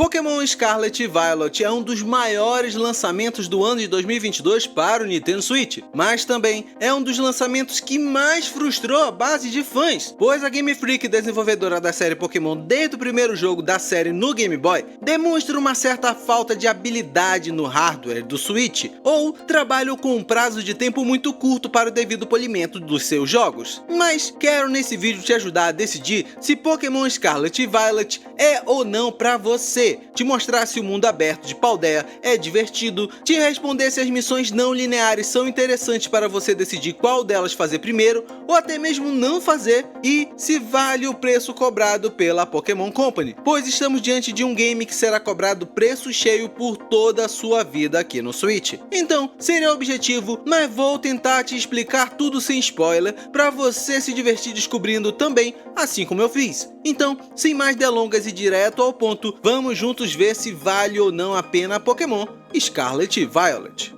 Pokémon Scarlet e Violet é um dos maiores lançamentos do ano de 2022 para o Nintendo Switch, mas também é um dos lançamentos que mais frustrou a base de fãs, pois a Game Freak, desenvolvedora da série Pokémon desde o primeiro jogo da série no Game Boy, demonstra uma certa falta de habilidade no hardware do Switch, ou trabalho com um prazo de tempo muito curto para o devido polimento dos seus jogos. Mas quero nesse vídeo te ajudar a decidir se Pokémon Scarlet e Violet é ou não para você, te mostrar se o mundo aberto de Paldea é divertido, te responder se as missões não lineares são interessantes para você decidir qual delas fazer primeiro, ou até mesmo não fazer, e se vale o preço cobrado pela Pokémon Company, pois estamos diante de um game que será cobrado preço cheio por toda a sua vida aqui no Switch. Então, seria objetivo, mas vou tentar te explicar tudo sem spoiler, para você se divertir descobrindo também, assim como eu fiz. Então, sem mais delongas e direto ao ponto, vamos juntos ver se vale ou não a pena Pokémon Scarlet e Violet.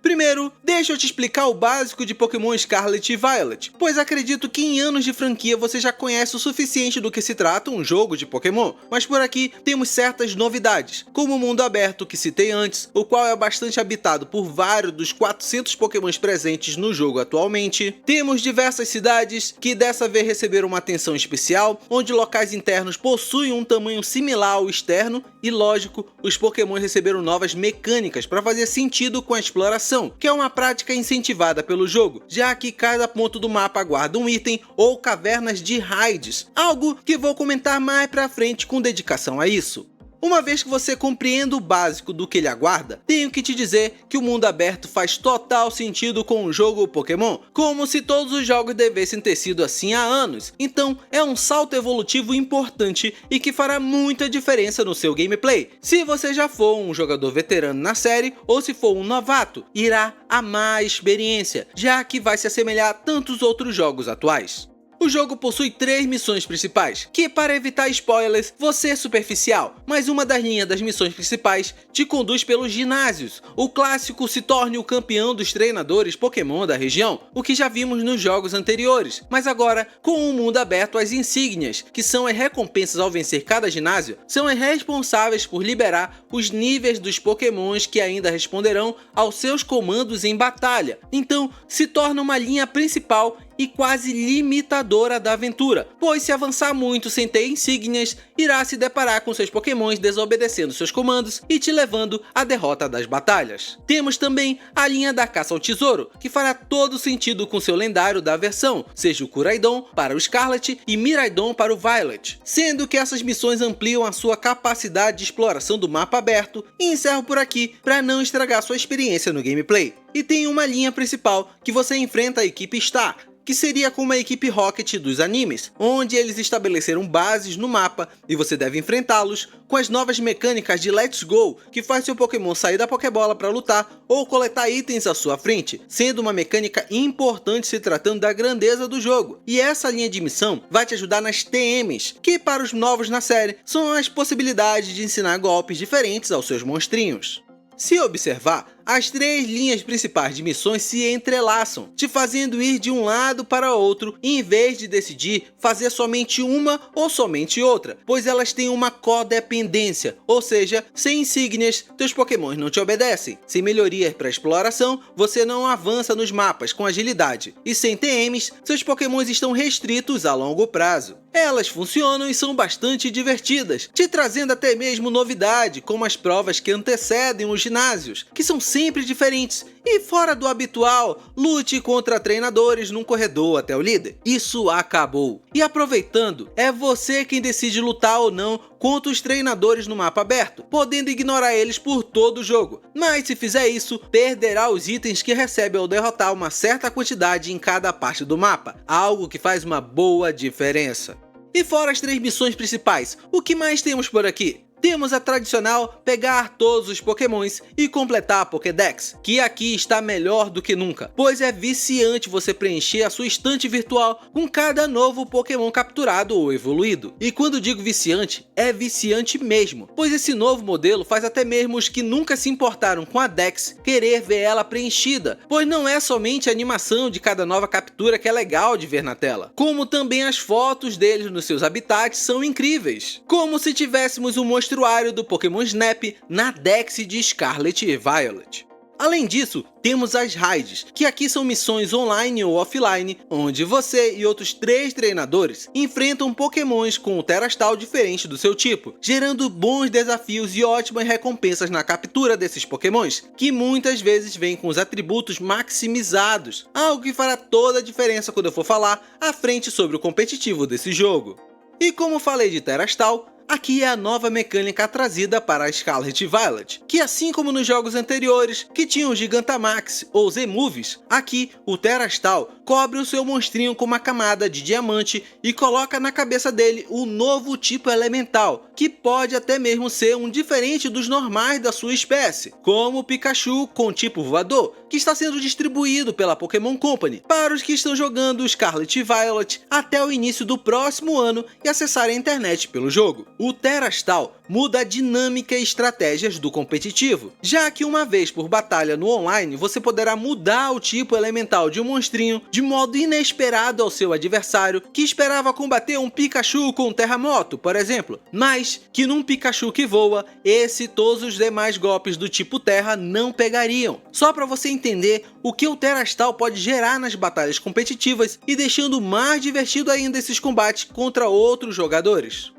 Primeiro, deixa eu te explicar o básico de Pokémon Scarlet e Violet, pois acredito que em anos de franquia você já conhece o suficiente do que se trata um jogo de Pokémon, mas por aqui temos certas novidades, como o mundo aberto que citei antes, o qual é bastante habitado por vários dos 400 Pokémons presentes no jogo atualmente. Temos diversas cidades que dessa vez receberam uma atenção especial, onde locais internos possuem um tamanho similar ao externo e, lógico, os Pokémons receberam novas mecânicas para fazer sentido com a exploração, que é uma prática incentivada pelo jogo, já que cada ponto do mapa guarda um item ou cavernas de raids, algo que vou comentar mais pra frente com dedicação a isso. Uma vez que você compreende o básico do que ele aguarda, tenho que te dizer que o mundo aberto faz total sentido com o jogo Pokémon, como se todos os jogos devessem ter sido assim há anos. Então é um salto evolutivo importante e que fará muita diferença no seu gameplay. Se você já for um jogador veterano na série ou se for um novato, irá amar a experiência, já que vai se assemelhar a tantos outros jogos atuais. O jogo possui 3 missões principais, que para evitar spoilers, vou ser superficial, mas uma das linhas das missões principais te conduz pelos ginásios, o clássico se torne o campeão dos treinadores Pokémon da região, o que já vimos nos jogos anteriores, mas agora com o mundo aberto as insígnias, que são as recompensas ao vencer cada ginásio, são as responsáveis por liberar os níveis dos Pokémons que ainda responderão aos seus comandos em batalha, então se torna uma linha principal e quase limitadora da aventura, pois se avançar muito sem ter insígnias, irá se deparar com seus pokémons desobedecendo seus comandos e te levando à derrota das batalhas. Temos também a linha da caça ao tesouro, que fará todo sentido com seu lendário da versão, seja o Koraidon para o Scarlet e Miraidon para o Violet, sendo que essas missões ampliam a sua capacidade de exploração do mapa aberto, e encerro por aqui para não estragar sua experiência no gameplay. E tem uma linha principal que você enfrenta a equipe Star, que seria como a equipe Rocket dos animes, onde eles estabeleceram bases no mapa e você deve enfrentá-los com as novas mecânicas de Let's Go, que faz seu Pokémon sair da Pokébola para lutar ou coletar itens à sua frente, sendo uma mecânica importante se tratando da grandeza do jogo. E essa linha de missão vai te ajudar nas TMs, que para os novos na série são as possibilidades de ensinar golpes diferentes aos seus monstrinhos. Se observar, as 3 linhas principais de missões se entrelaçam, te fazendo ir de um lado para outro, em vez de decidir fazer somente uma ou somente outra, pois elas têm uma codependência, ou seja, sem insígnias, teus pokémons não te obedecem. Sem melhorias para exploração, você não avança nos mapas com agilidade, e sem TMs, seus pokémons estão restritos a longo prazo. Elas funcionam e são bastante divertidas, te trazendo até mesmo novidade, como as provas que antecedem os ginásios, que são sempre diferentes e fora do habitual, lute contra treinadores num corredor até o líder. Isso acabou. E aproveitando, é você quem decide lutar ou não contra os treinadores no mapa aberto, podendo ignorar eles por todo o jogo. Mas se fizer isso, perderá os itens que recebe ao derrotar uma certa quantidade em cada parte do mapa, algo que faz uma boa diferença. E fora as 3 missões principais, o que mais temos por aqui? Temos a tradicional pegar todos os pokémons e completar a Pokédex, que aqui está melhor do que nunca, pois é viciante você preencher a sua estante virtual com cada novo pokémon capturado ou evoluído. E quando digo viciante, é viciante mesmo, pois esse novo modelo faz até mesmo os que nunca se importaram com a Dex querer ver ela preenchida, pois não é somente a animação de cada nova captura que é legal de ver na tela, como também as fotos deles nos seus habitats são incríveis, como se tivéssemos um monstro mostruário do Pokémon Snap na Dex de Scarlet e Violet. Além disso, temos as raids, que aqui são missões online ou offline, onde você e outros 3 treinadores enfrentam pokémons com um Terastal diferente do seu tipo, gerando bons desafios e ótimas recompensas na captura desses pokémons, que muitas vezes vêm com os atributos maximizados, algo que fará toda a diferença quando eu for falar à frente sobre o competitivo desse jogo. E como falei de Terastal, aqui é a nova mecânica trazida para a Scarlet e Violet, que assim como nos jogos anteriores, que tinham Gigantamax ou Z-Moves, aqui o Terastal cobre o seu monstrinho com uma camada de diamante e coloca na cabeça dele o novo tipo elemental, que pode até mesmo ser um diferente dos normais da sua espécie, como o Pikachu com tipo voador, que está sendo distribuído pela Pokémon Company para os que estão jogando Scarlet e Violet até o início do próximo ano e acessarem a internet pelo jogo. O Terastal muda a dinâmica e estratégias do competitivo, já que uma vez por batalha no online você poderá mudar o tipo elemental de um monstrinho de modo inesperado ao seu adversário, que esperava combater um Pikachu com terremoto, por exemplo, mas que num Pikachu que voa, esse e todos os demais golpes do tipo terra não pegariam. Só para você entender o que o Terastal pode gerar nas batalhas competitivas e deixando mais divertido ainda esses combates contra outros jogadores.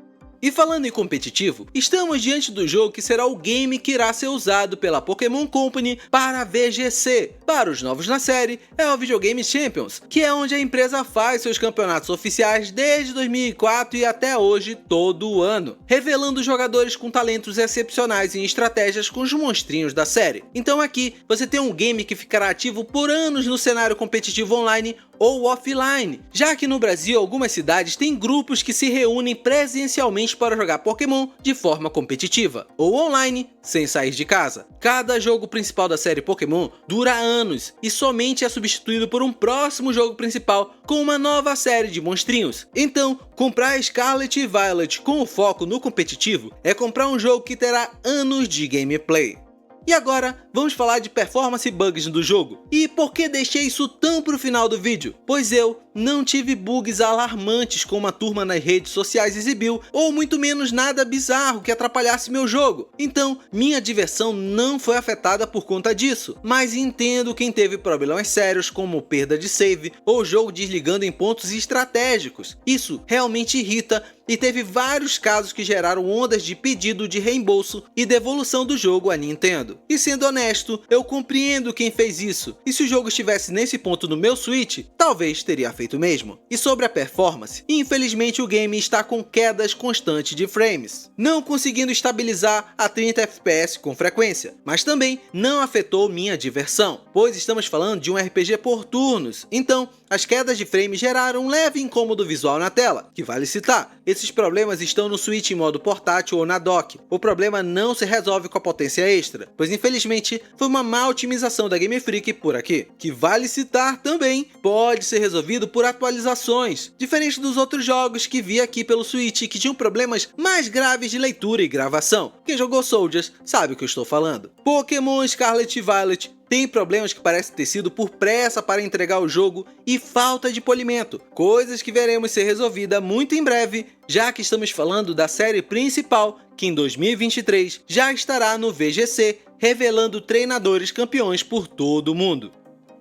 E falando em competitivo, estamos diante do jogo que será o game que irá ser usado pela Pokémon Company para a VGC. Para os novos na série, é o Videogame Champions, que é onde a empresa faz seus campeonatos oficiais desde 2004 e até hoje todo o ano, revelando jogadores com talentos excepcionais em estratégias com os monstrinhos da série. Então aqui você tem um game que ficará ativo por anos no cenário competitivo online ou offline, já que no Brasil algumas cidades têm grupos que se reúnem presencialmente para jogar Pokémon de forma competitiva, ou online, sem sair de casa. Cada jogo principal da série Pokémon dura anos e somente é substituído por um próximo jogo principal com uma nova série de monstrinhos. Então, comprar Scarlet e Violet com o foco no competitivo é comprar um jogo que terá anos de gameplay. E agora, vamos falar de performance e bugs do jogo. E por que deixei isso tão pro final do vídeo? Pois eu não tive bugs alarmantes como a turma nas redes sociais exibiu, ou muito menos nada bizarro que atrapalhasse meu jogo. Então, minha diversão não foi afetada por conta disso, mas entendo quem teve problemas sérios como perda de save ou jogo desligando em pontos estratégicos. Isso realmente irrita e teve vários casos que geraram ondas de pedido de reembolso e devolução do jogo à Nintendo. E sendo honesto, eu compreendo quem fez isso, e se o jogo estivesse nesse ponto no meu Switch, talvez teria feito o mesmo. E sobre a performance, infelizmente o game está com quedas constantes de frames, não conseguindo estabilizar a 30 FPS com frequência, mas também não afetou minha diversão, pois estamos falando de um RPG por turnos, então as quedas de frame geraram um leve incômodo visual na tela, que vale citar. Esses problemas estão no Switch em modo portátil ou na dock. O problema não se resolve com a potência extra, pois infelizmente foi uma má otimização da Game Freak por aqui, que vale citar também, pode ser resolvido por atualizações, diferente dos outros jogos que vi aqui pelo Switch que tinham problemas mais graves de leitura e gravação. Quem jogou Soldiers sabe o que eu estou falando. Pokémon Scarlet e Violet tem problemas que parecem ter sido por pressa para entregar o jogo e falta de polimento, coisas que veremos ser resolvidas muito em breve, já que estamos falando da série principal, que em 2023 já estará no VGC, revelando treinadores campeões por todo o mundo.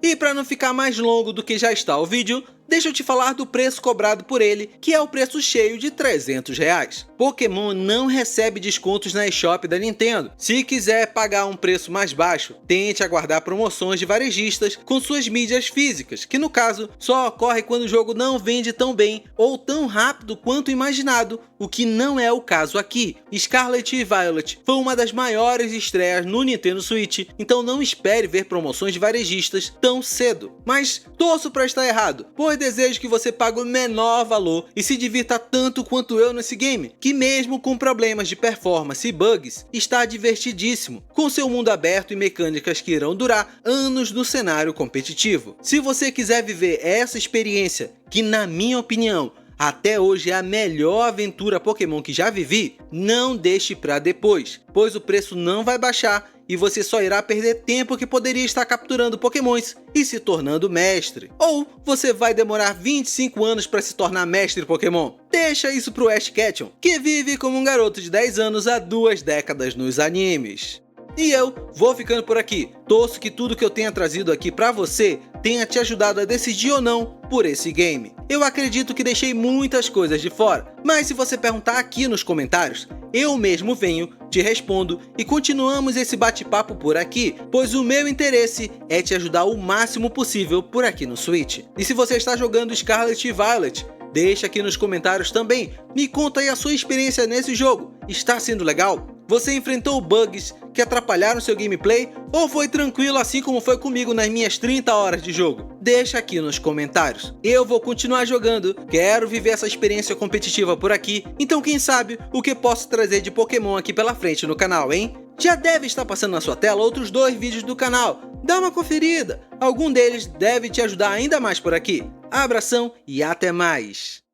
E para não ficar mais longo do que já está o vídeo, deixa eu te falar do preço cobrado por ele, que é o preço cheio de R$300. Pokémon não recebe descontos na eShop da Nintendo. Se quiser pagar um preço mais baixo, tente aguardar promoções de varejistas com suas mídias físicas, que no caso só ocorre quando o jogo não vende tão bem ou tão rápido quanto imaginado, o que não é o caso aqui. Scarlet e Violet foi uma das maiores estreias no Nintendo Switch, então não espere ver promoções de varejistas tão cedo. Mas torço para estar errado, pois desejo que você pague o menor valor e se divirta tanto quanto eu nesse game, que mesmo com problemas de performance e bugs, está divertidíssimo, com seu mundo aberto e mecânicas que irão durar anos no cenário competitivo. Se você quiser viver essa experiência, que na minha opinião, até hoje é a melhor aventura Pokémon que já vivi, não deixe para depois, pois o preço não vai baixar e você só irá perder tempo que poderia estar capturando pokémons e se tornando mestre. Ou você vai demorar 25 anos para se tornar mestre Pokémon. Deixa isso pro Ash Ketchum, que vive como um garoto de 10 anos há 2 décadas nos animes. E eu vou ficando por aqui. Torço que tudo que eu tenha trazido aqui pra você tenha te ajudado a decidir ou não por esse game. Eu acredito que deixei muitas coisas de fora, mas se você perguntar aqui nos comentários, eu mesmo venho, te respondo e continuamos esse bate-papo por aqui, pois o meu interesse é te ajudar o máximo possível por aqui no Switch. E se você está jogando Scarlet Violet, deixa aqui nos comentários também, me conta aí a sua experiência nesse jogo. Está sendo legal? Você enfrentou bugs que atrapalharam seu gameplay ou foi tranquilo assim como foi comigo nas minhas 30 horas de jogo? Deixa aqui nos comentários. Eu vou continuar jogando, quero viver essa experiência competitiva por aqui, então quem sabe o que posso trazer de Pokémon aqui pela frente no canal, hein? Já deve estar passando na sua tela outros 2 vídeos do canal, dá uma conferida, algum deles deve te ajudar ainda mais por aqui. Abração e até mais!